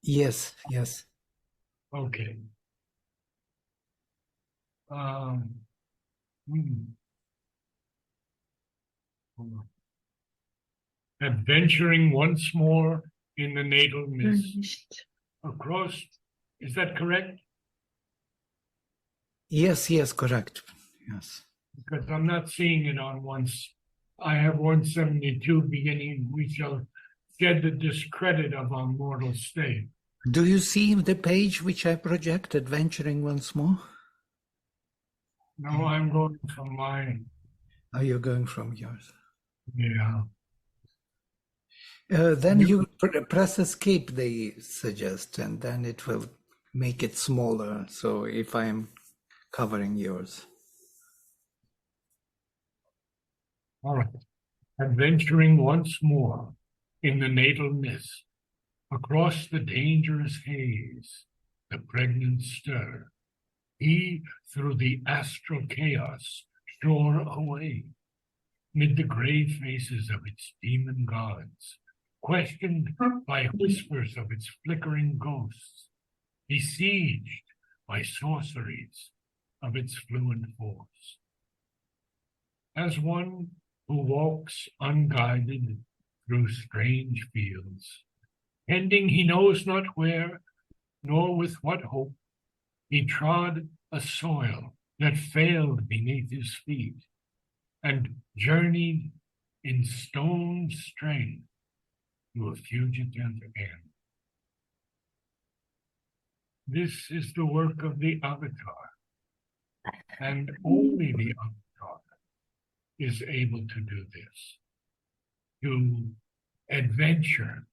Yes, yes. Okay. Um, hmm. Adventuring once more in the natal mist across. Is that correct? Yes, yes, correct. Yes. Because I'm not seeing it on once. I have 172 beginning. We shall shed the discredit of our mortal state. Do you see the page which I projected, Venturing Once More? No, I'm going from mine. Are you going from yours? Yeah. Then you press escape, they suggest, and then it will make it smaller. So if I'm covering yours. All right. Adventuring once more in the natal mist, across the dangerous haze, the pregnant stir, he through the astral chaos shore away, mid the grey faces of its demon gods, questioned by whispers of its flickering ghosts, besieged by sorceries of its fluent force. As one who walks unguided through strange fields, tending he knows not where, nor with what hope, he trod a soil that failed beneath his feet, and journeyed in stone strength to a fugitive end. This is the work of the Avatar, and only the Avatar is able to do this, to adventure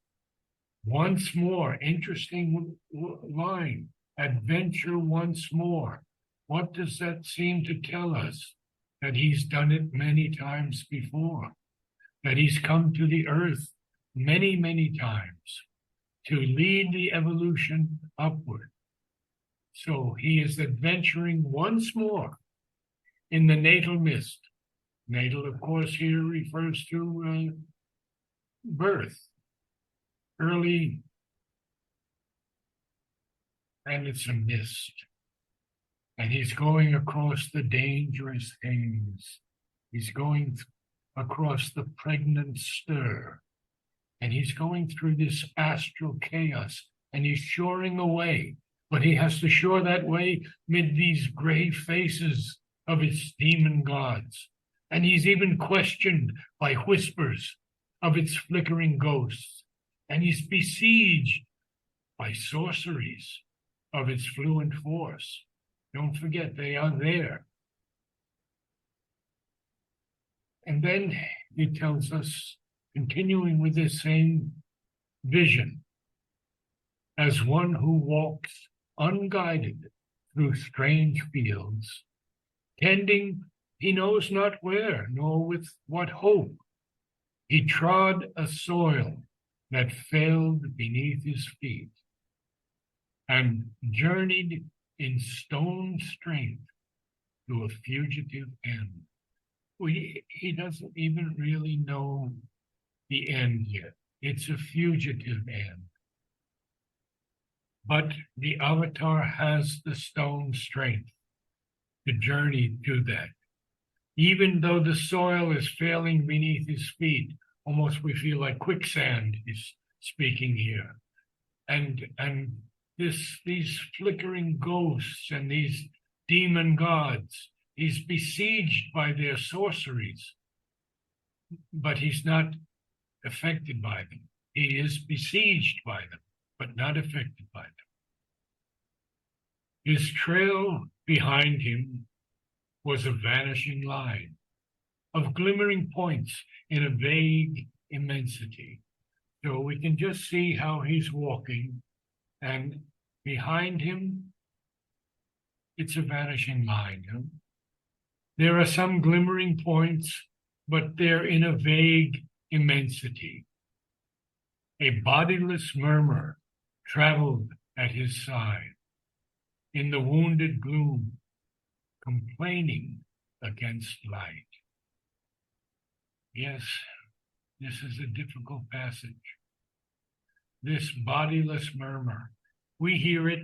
once more. Interesting line, adventure once more. What does that seem to tell us? That he's done it many times before, that he's come to the earth many, many times to lead the evolution upward. So he is adventuring once more in the natal mist. Natal, of course, here refers to birth, early, and it's a mist. And he's going across the dangerous haze. He's going across the pregnant stir. And he's going through this astral chaos, and he's shoring away. But he has to shore that way mid these gray faces of its demon gods. And he's even questioned by whispers of its flickering ghosts. And he's besieged by sorceries of its fluent force. Don't forget, they are there. And then he tells us, continuing with this same vision, as one who walks unguided through strange fields, tending he knows not where, nor with what hope, he trod a soil that failed beneath his feet, and journeyed in stone strength to a fugitive end. He doesn't even really know the end yet. It's a fugitive end. But the Avatar has the stone strength to journey to that. Even though the soil is failing beneath his feet, almost we feel like quicksand is speaking here. And these flickering ghosts and these demon gods, he's besieged by their sorceries, but he's not affected by them. He is besieged by them, but not affected by them. His trail behind him was a vanishing line of glimmering points in a vague immensity. So we can just see how he's walking, and behind him, it's a vanishing line. There are some glimmering points, but they're in a vague immensity. A bodiless murmur traveled at his side in the wounded gloom, complaining against light. Yes, this is a difficult passage. this bodiless murmur. We hear it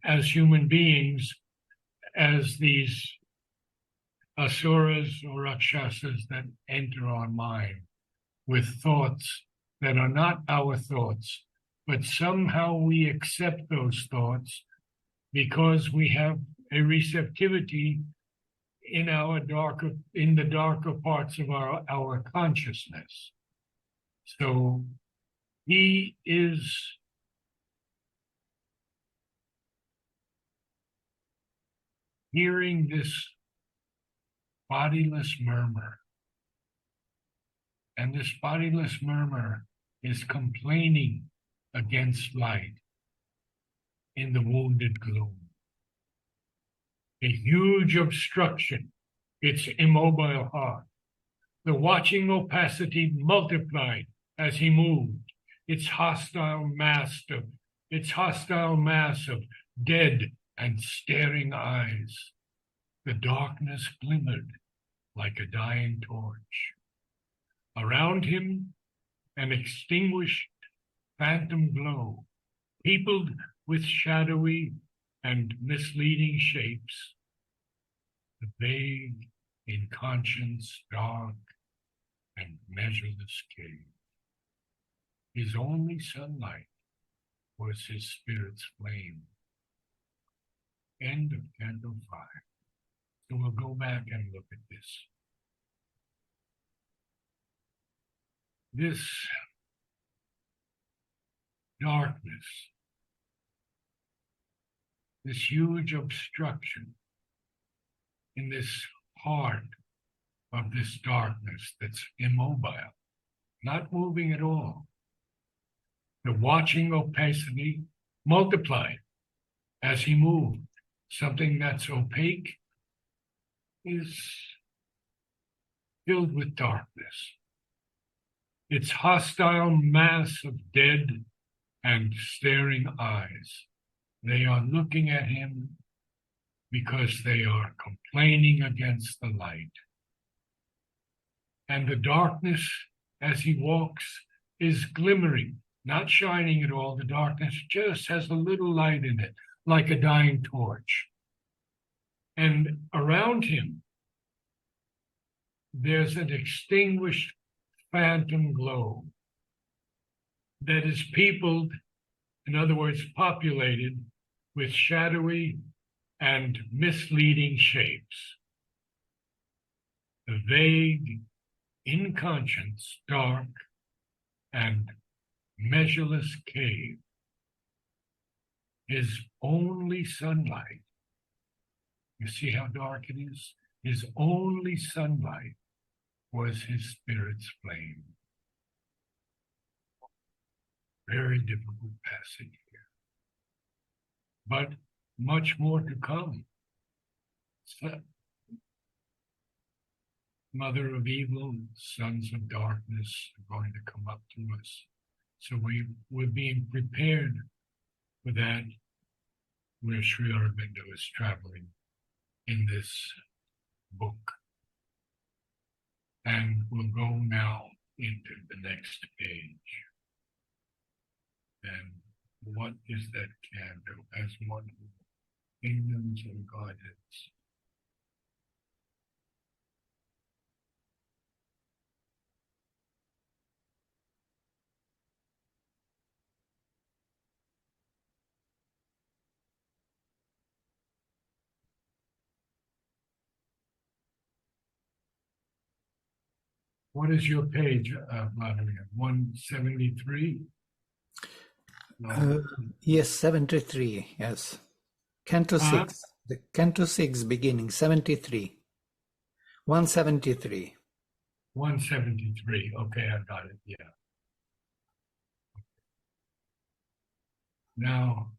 as human beings, as these asuras or rakshasas that enter our mind with thoughts that are not our thoughts, but somehow we accept those thoughts because we have a receptivity in the darker parts of our consciousness. So he is hearing this bodiless murmur. And this bodiless murmur is complaining against light in the wounded gloom. A huge obstruction, its immobile heart. The watching opacity multiplied as he moved, its hostile mass of dead and staring eyes. The darkness glimmered like a dying torch. Around him, an extinguished phantom glow, peopled with shadowy and misleading shapes. The vague, in conscience dark and measureless cave. His only sunlight was his spirit's flame. End of Canto 5. So we'll go back and look at this. This darkness, this huge obstruction in this heart of this darkness that's immobile, not moving at all. The watching opacity multiplied as he moved. Something that's opaque is filled with darkness. Its hostile mass of dead and staring eyes. They are looking at him because they are complaining against the light. And the darkness, as he walks, is glimmering, not shining at all. The darkness just has a little light in it, like a dying torch. And around him, there's an extinguished phantom glow that is peopled, in other words, populated with shadowy and misleading shapes. The vague, in conscience, dark and measureless cave. His only sunlight, you see how dark it is? His only sunlight was his spirit's flame. Very difficult passage here. But much more to come. So, mother of evil, sons of darkness are going to come up to us. So we're being prepared for that, where Sri Aurobindo is traveling in this book. And we'll go now into the next page. And what is that canto? As one kingdoms and godheads. What is your page, Vladimir? 173? No. Yes, 73, yes. Canto 6. The Canto 6 beginning, 73. 173. 173. Okay, I got it. Yeah. Now,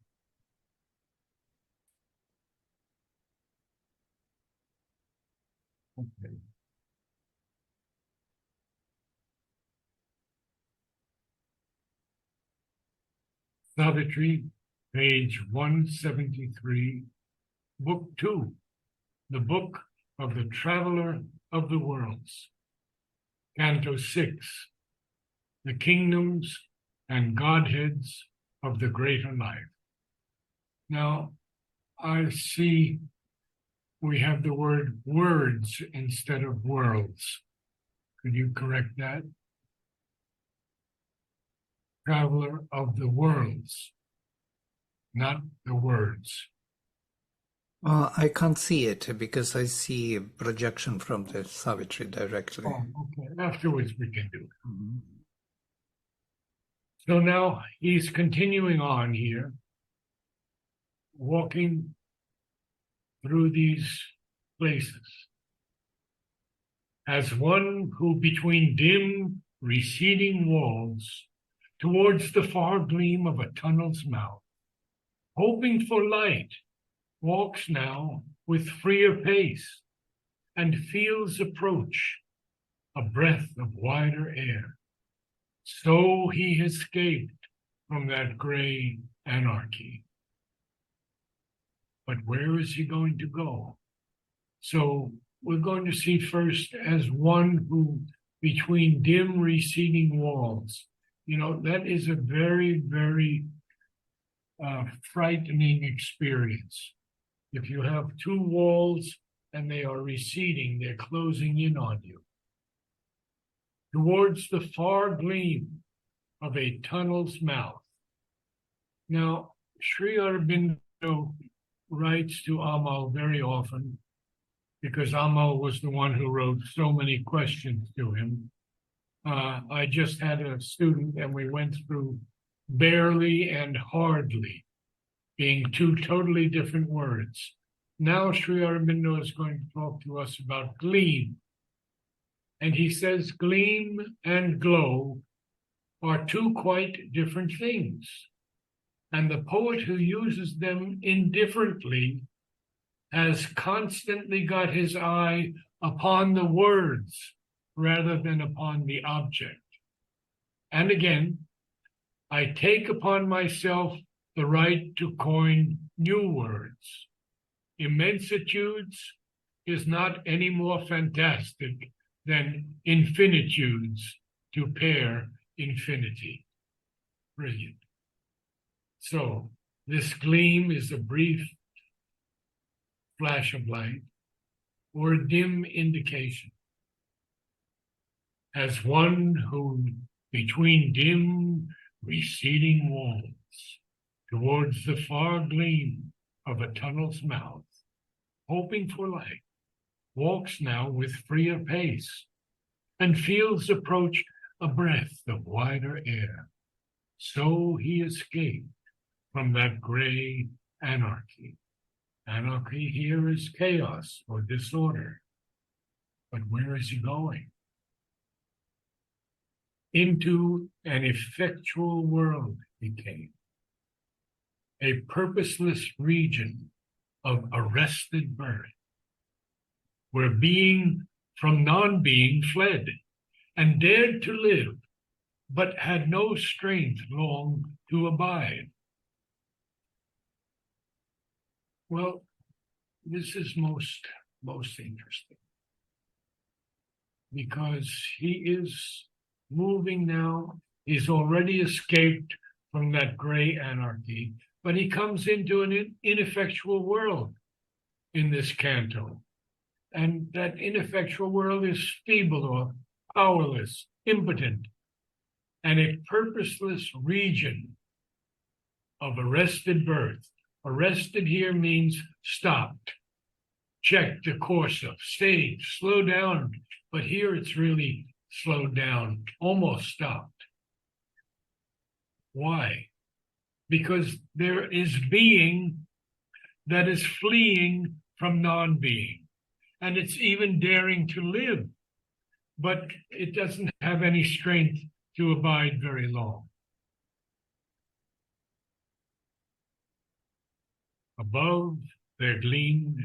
okay. Savitri, page 173, book 2, the book of the traveler of the worlds. Canto 6, the kingdoms and Godheads of the greater life. Now, I see we have the word words instead of worlds. Could you correct that? Traveler of the worlds, not the words. I can't see it because I see a projection from the Savitri directly. Oh, okay. Afterwards we can do it. Mhm. So now he's continuing on here, walking through these places as one who between dim, receding walls, towards the far gleam of a tunnel's mouth, hoping for light, walks now with freer pace and feels approach a breath of wider air. So he escaped from that gray anarchy. But where is he going to go? So we're going to see first as one who between dim receding walls, that is a very, very frightening experience. If you have two walls and they are receding, they're closing in on you. Towards the far gleam of a tunnel's mouth. Now, Sri Aurobindo writes to Amal very often because Amal was the one who wrote so many questions to him. I just had a student and we went through barely and hardly being two totally different words. Now Sri Aurobindo is going to talk to us about gleam. And he says gleam and glow are two quite different things. And the poet who uses them indifferently has constantly got his eye upon the words rather than upon the object. And again, I take upon myself the right to coin new words. Immensitudes is not any more fantastic than infinitudes to pair infinity. Brilliant. So this gleam is a brief flash of light or a dim indication. As one who between dim receding walls towards the far gleam of a tunnel's mouth, hoping for light, walks now with freer pace and feels approach a breath of wider air. So he escaped from that gray anarchy. Anarchy here is chaos or disorder. But where is he going? Into an effectual world he came, a purposeless region of arrested birth, where being from non-being fled and dared to live, but had no strength long to abide. Well, this is most interesting because he is moving now. He's already escaped from that gray anarchy, but he comes into an ineffectual world in this canto. And that ineffectual world is feeble or powerless, impotent, and a purposeless region of arrested birth. Arrested here means stopped, checked the course of, stayed, slow down. But here it's really slowed down, almost stopped. Why? Because there is being that is fleeing from non-being. And it's even daring to live, but it doesn't have any strength to abide very long. Above there gleamed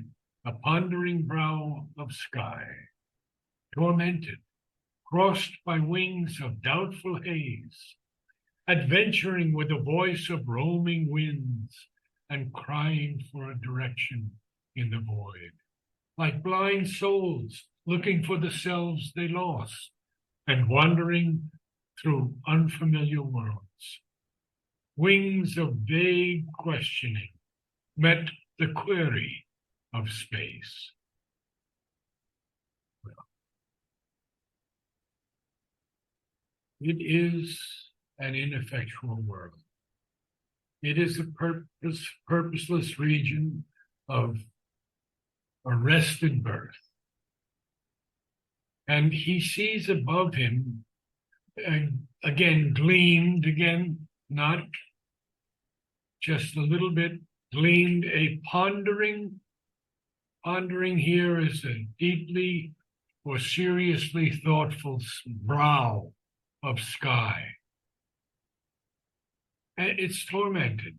a pondering brow of sky, tormented, crossed by wings of doubtful haze, adventuring with the voice of roaming winds and crying for a direction in the void, like blind souls looking for the selves they lost and wandering through unfamiliar worlds. Wings of vague questioning met the query of space. It is an ineffectual world. It is a purposeless region of arrested birth. And he sees above him, gleamed again, not just a little bit, gleamed a pondering. Pondering here is a deeply or seriously thoughtful brow of sky. And it's tormented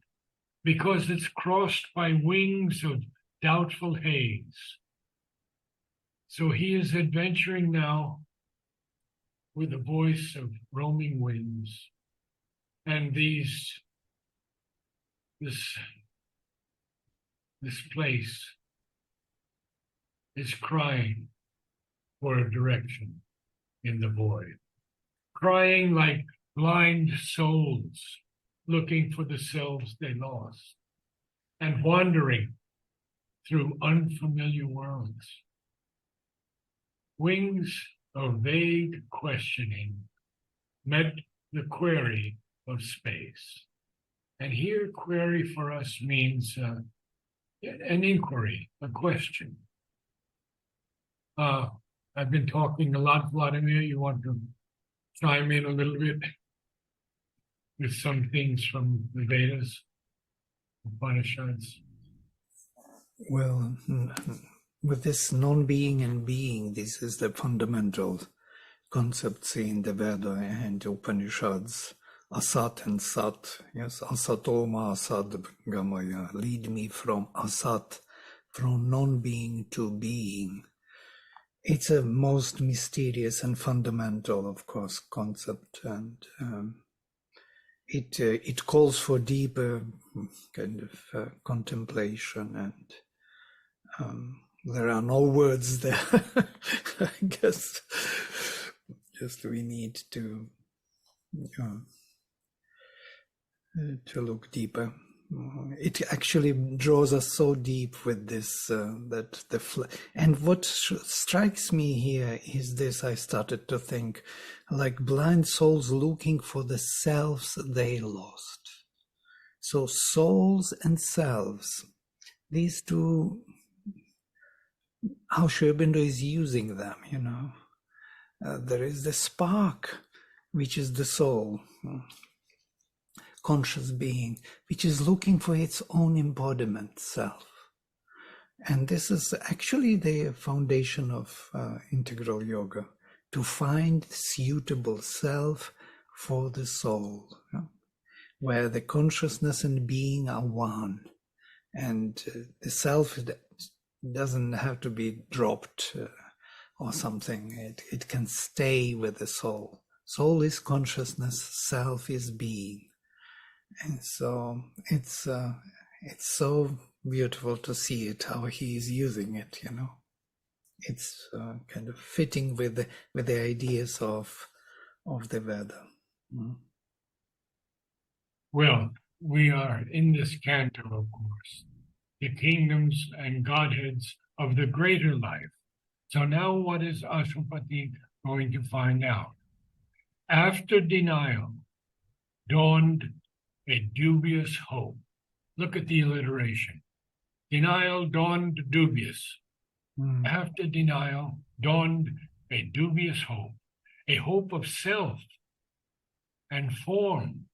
because it's crossed by wings of doubtful haze. So he is adventuring now with the voice of roaming winds and this place is crying for a direction in the void, crying like blind souls looking for the selves they lost and wandering through unfamiliar worlds. Wings of vague questioning met the query of space. And here, query for us means an inquiry, a question. I've been talking a lot, Vladimir. You want to chime in a little bit with some things from the Vedas, Upanishads? Well, with this non-being and being, this is the fundamental concepts in the Veda and Upanishads. Asat and Sat, yes, Asatoma Asad Gamaya, lead me from Asat, from non-being to being. It's a most mysterious and fundamental, of course, concept, and it calls for deeper kind of contemplation, and there are no words there. I guess just we need to look deeper. It actually draws us so deep with this and what strikes me here is this. I started to think like blind souls looking for the selves they lost. So souls and selves, these two, how Sri Aurobindo is using them, there is the spark, which is the soul, conscious being, which is looking for its own embodiment self. And this is actually the foundation of integral yoga, to find suitable self for the soul, where the consciousness and being are one. And the self doesn't have to be dropped or something. It can stay with the soul. Soul is consciousness, self is being. And so it's so beautiful to see it, how he is using it, It's kind of fitting with the ideas of the Veda. Well, we are in this canto, of course, the kingdoms and godheads of the greater life. So now what is Ashwapati going to find out? After denial dawned a dubious hope. Look at the alliteration. Denial dawned dubious. After denial dawned a dubious hope, a hope of self and form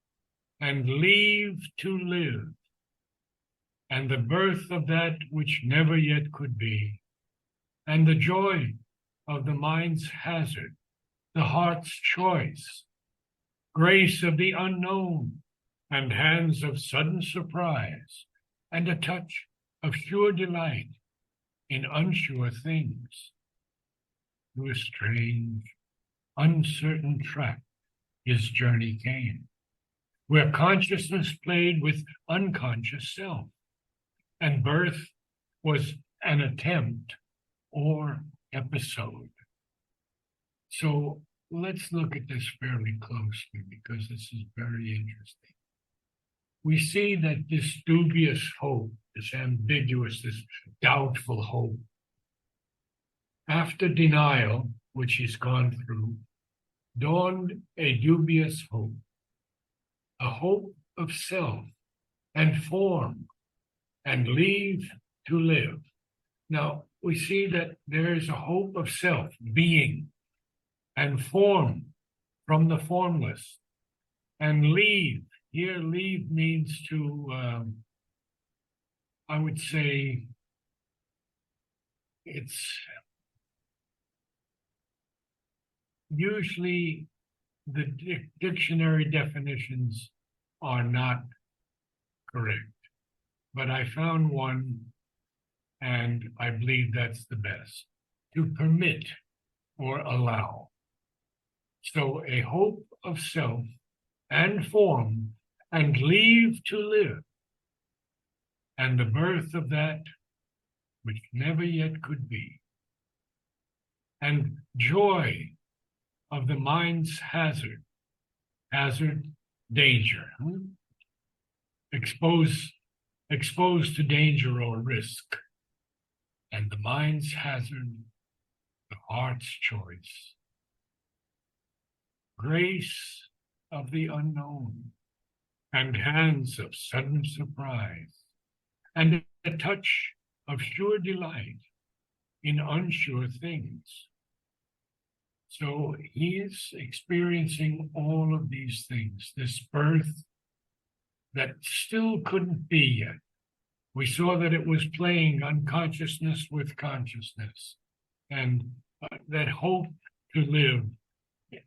and leave to live, and the birth of that which never yet could be, and the joy of the mind's hazard, the heart's choice, grace of the unknown, and hands of sudden surprise, and a touch of sure delight in unsure things. Through a strange, uncertain track his journey came, where consciousness played with unconscious self, and birth was an attempt or episode. So let's look at this fairly closely because this is very interesting. We see that this dubious hope, this ambiguous, this doubtful hope, after denial, which he's gone through, dawned a dubious hope, a hope of self and form and leave to live. Now, we see that there is a hope of self, being, and form from the formless, and leave. Here, leave means to, I would say, it's usually the dictionary definitions are not correct, but I found one, and I believe that's the best: to permit or allow. So a hope of self and form and leave to live, and the birth of that which never yet could be, and joy of the mind's hazard, danger, exposed to danger or risk, and the mind's hazard, the heart's choice, grace of the unknown, and hands of sudden surprise, and a touch of sure delight in unsure things. So he is experiencing all of these things, this birth that still couldn't be yet. We saw that it was playing unconsciousness with consciousness, and that hope to live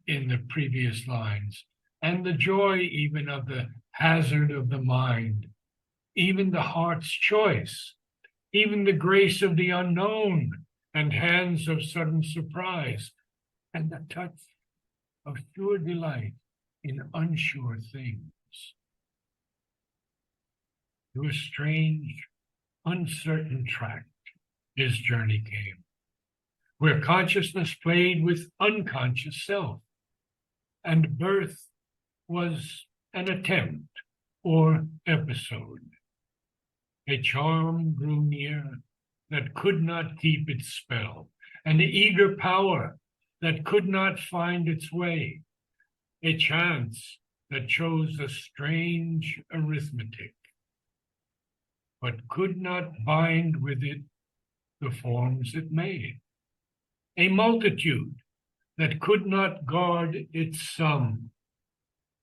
in the previous lines, and the joy even of the hazard of the mind, even the heart's choice, even the grace of the unknown, and hands of sudden surprise, and the touch of sure delight in unsure things. To a strange, uncertain tract his journey came, where consciousness played with unconscious self, and birth was an attempt or episode. A charm grew near that could not keep its spell, an eager power that could not find its way, a chance that chose a strange arithmetic, but could not bind with it the forms it made, a multitude that could not guard its sum,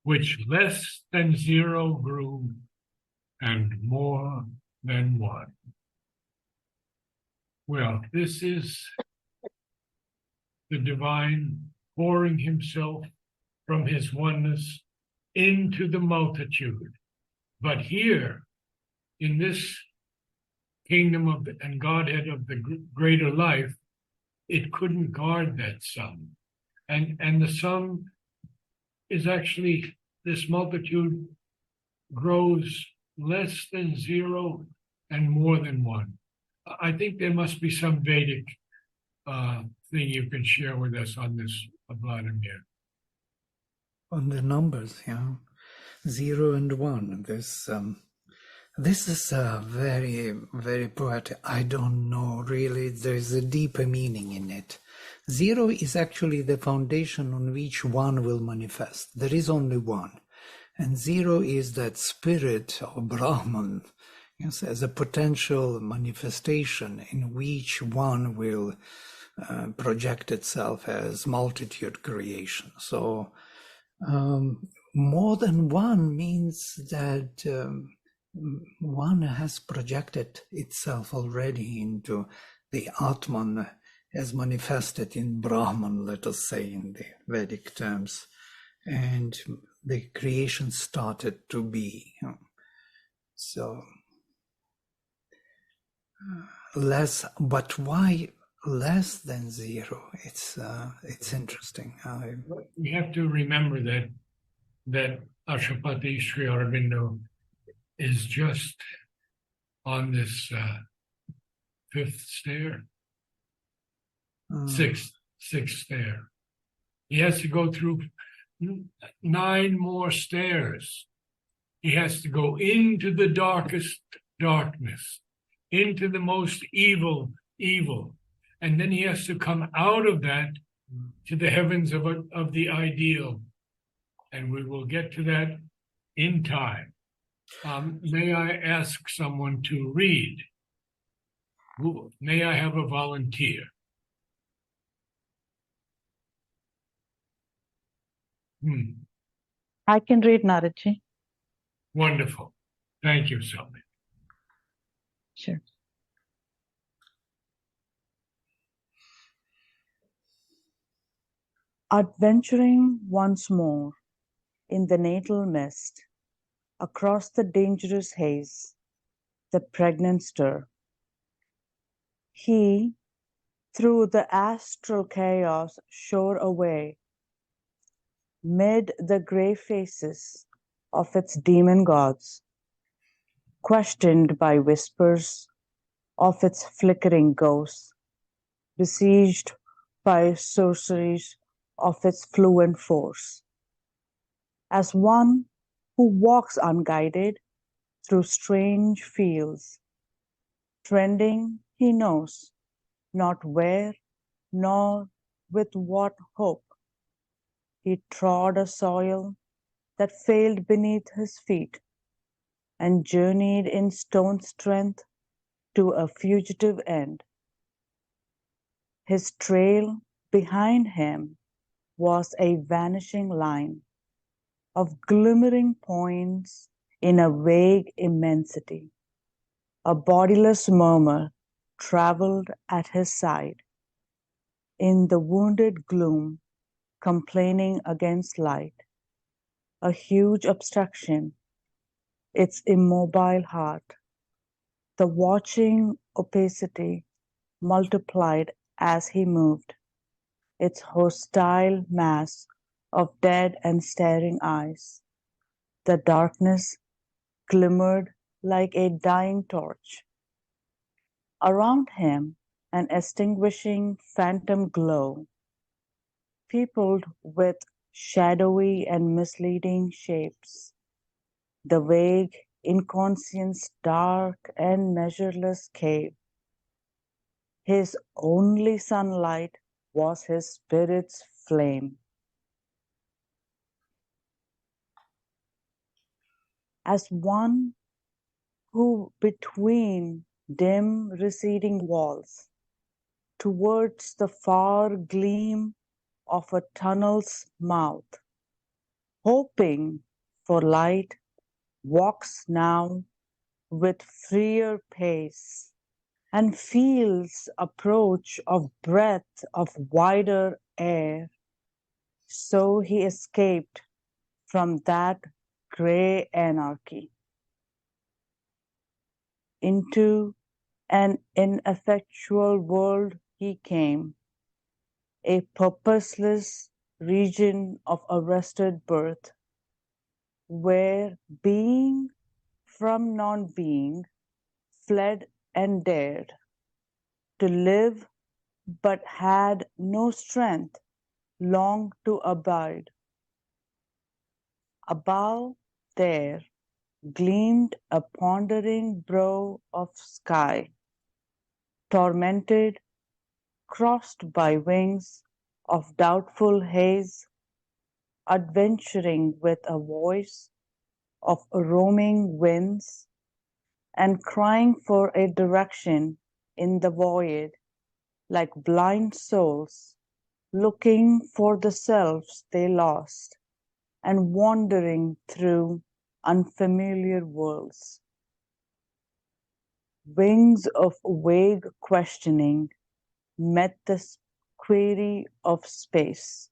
which less than zero grew and more than one. Well, this is the divine pouring himself from his oneness into the multitude. But here, in this kingdom of and Godhead of the greater life, it couldn't guard that sum. And the sum is actually, this multitude grows less than zero and more than one. I think there must be some Vedic thing you can share with us on this, Vladimir. On the numbers, yeah, 0 and 1. This is very, very poetic. I don't know, really, there's a deeper meaning in it. 0 is actually the foundation on which 1 will manifest. There is only 1. And 0 is that spirit of Brahman, yes, as a potential manifestation in which 1 will project itself as multitude creation. So more than 1 means that 1 has projected itself already into the Atman as manifested in Brahman, let us say, in the Vedic terms. And the creation started to be. So less, but why less than 0? It's interesting. We have to remember that Ashapati Sri Aurobindo is just on this 5th stair, sixth stair. He has to go through 9 more stairs. He has to go into the darkest darkness, into the most evil. And then he has to come out of that to the heavens of the ideal. And we will get to that in time. May I ask someone to read? May I have a volunteer? I can read, Naraji. Wonderful. Thank you, Sylvia. Sure. Adventuring once more in the natal mist, across the dangerous haze, the pregnant stir, he, through the astral chaos, shore away, mid the grey faces of its demon gods, questioned by whispers of its flickering ghosts, besieged by sorceries of its fluent force. As one who walks unguided through strange fields, trending he knows not where nor with what hope, he trod a soil that failed beneath his feet and journeyed in stone strength to a fugitive end. His trail behind him was a vanishing line of glimmering points in a vague immensity. A bodiless murmur traveled at his side, in the wounded gloom, complaining against light. A huge obstruction, its immobile heart. The watching opacity multiplied as he moved, its hostile mass of dead and staring eyes. The darkness glimmered like a dying torch. Around him, an extinguishing phantom glow, peopled with shadowy and misleading shapes. The vague inconscience dark and measureless cave. His only sunlight was his spirit's flame. As one who between dim receding walls, towards the far gleam of a tunnel's mouth, hoping for light, walks now with freer pace, and feels approach of breath of wider air. So he escaped from that grey anarchy into an ineffectual world he came, a purposeless region of arrested birth, where being from non-being fled and dared to live, but had no strength long to abide. Above there gleamed a pondering brow of sky, tormented, crossed by wings of doubtful haze, adventuring with a voice of roaming winds, and crying for a direction in the void, like blind souls looking for the selves they lost, and wandering through unfamiliar worlds. Wings of vague questioning met the query of space.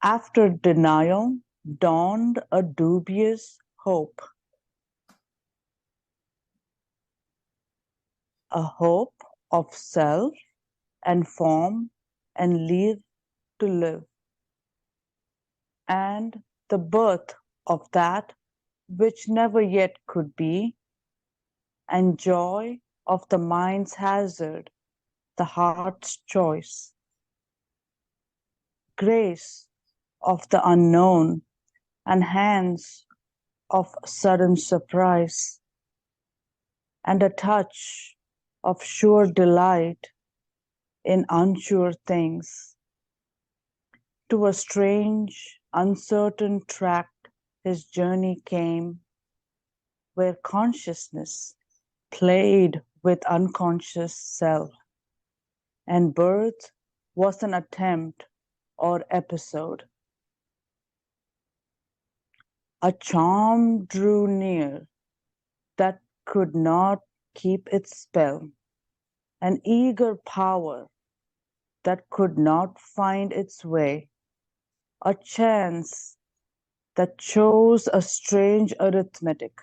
After denial dawned a dubious hope, a hope of self and form and live to live, and the birth of that which never yet could be, and joy of the mind's hazard, the heart's choice, grace of the unknown and hands of sudden surprise, and a touch of sure delight in unsure things. To a strange, uncertain tract his journey came, where consciousness played with unconscious self, and birth was an attempt or episode. A charm drew near that could not keep its spell, an eager power that could not find its way, a chance that chose a strange arithmetic,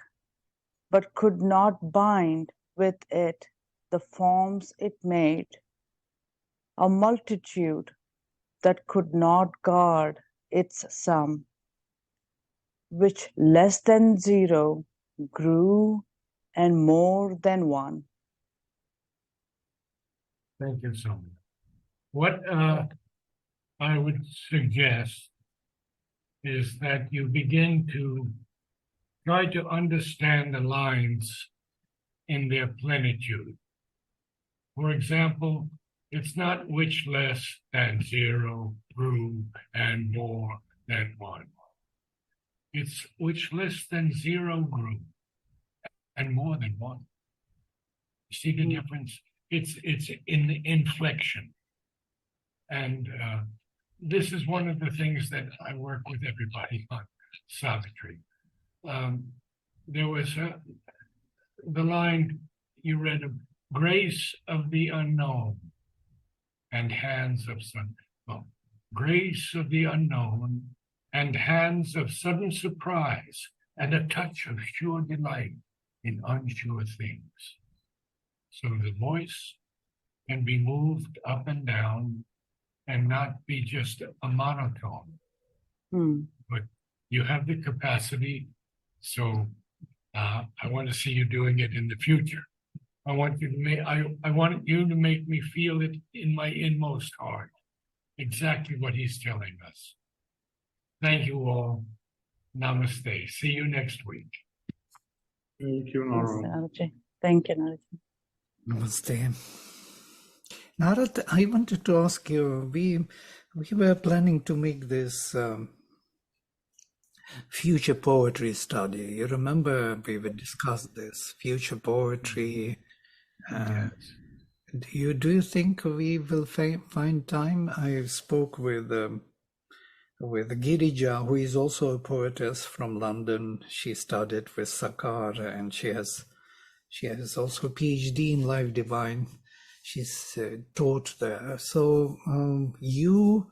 but could not bind with it the forms it made, a multitude that could not guard its sum, which less than zero grew and more than one. Thank you so much. What I would suggest is that you begin to try to understand the lines in their plenitude. For example, it's not which less than zero grew and more than one. It's which less than zero grew and more than one. See the difference? It's in the inflection. And this is one of the things that I work with everybody on, Savitri. There was the line you read of grace of the unknown and hands of sudden. Well, grace of the unknown and hands of sudden surprise and a touch of sure delight in unsure things. So the voice can be moved up and down and not be just a monotone. But you have the capacity. So I want to see you doing it in the future. I want you to make me feel it in my inmost heart. Exactly what he's telling us. Thank you all. Namaste. See you next week. Thank you, Nara. Thank you, Naraji. Namaste. Narad, I wanted to ask you, we were planning to make this future poetry study. You remember we would discuss this future poetry. Yes. Do you think we will find time? I spoke with Girija, who is also a poetess from London. She studied with Sakar, and she has also a PhD in Life Divine. She's taught there. So we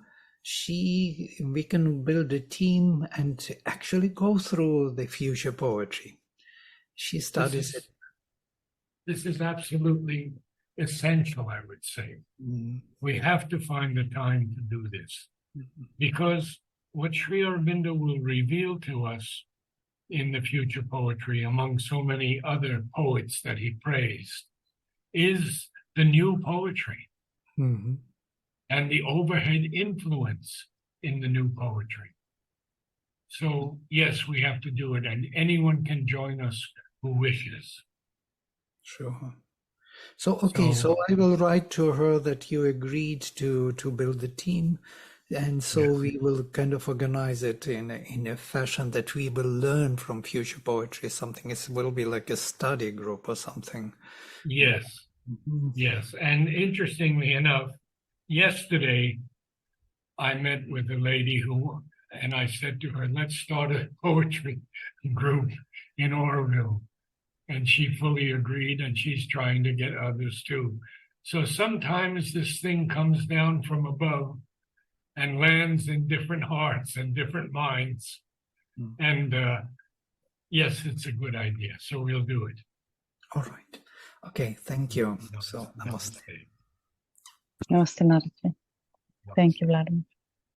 can build a team and actually go through the future poetry. She studies it. This is absolutely essential, I would say. We have to find the time to do this, because what Sri Aurobindo will reveal to us in the future poetry, among so many other poets that he praised, is the new poetry and the overhead influence in the new poetry. So yes, we have to do it, and anyone can join us who wishes. Sure. So I will write to her that you agreed to build the team, and so Yes. we will kind of organize it in a fashion that we will learn from future poetry. It will be like a study group or something. Yes. Yes. And interestingly enough, yesterday I met with a lady and I said to her, let's start a poetry group in Oroville. And she fully agreed, and she's trying to get others too. So sometimes this thing comes down from above and lands in different hearts and different minds. And yes, it's a good idea. So we'll do it. All right. Okay. Thank you. So, namaste. Namaste, Naraji. Thank you, Vladimir.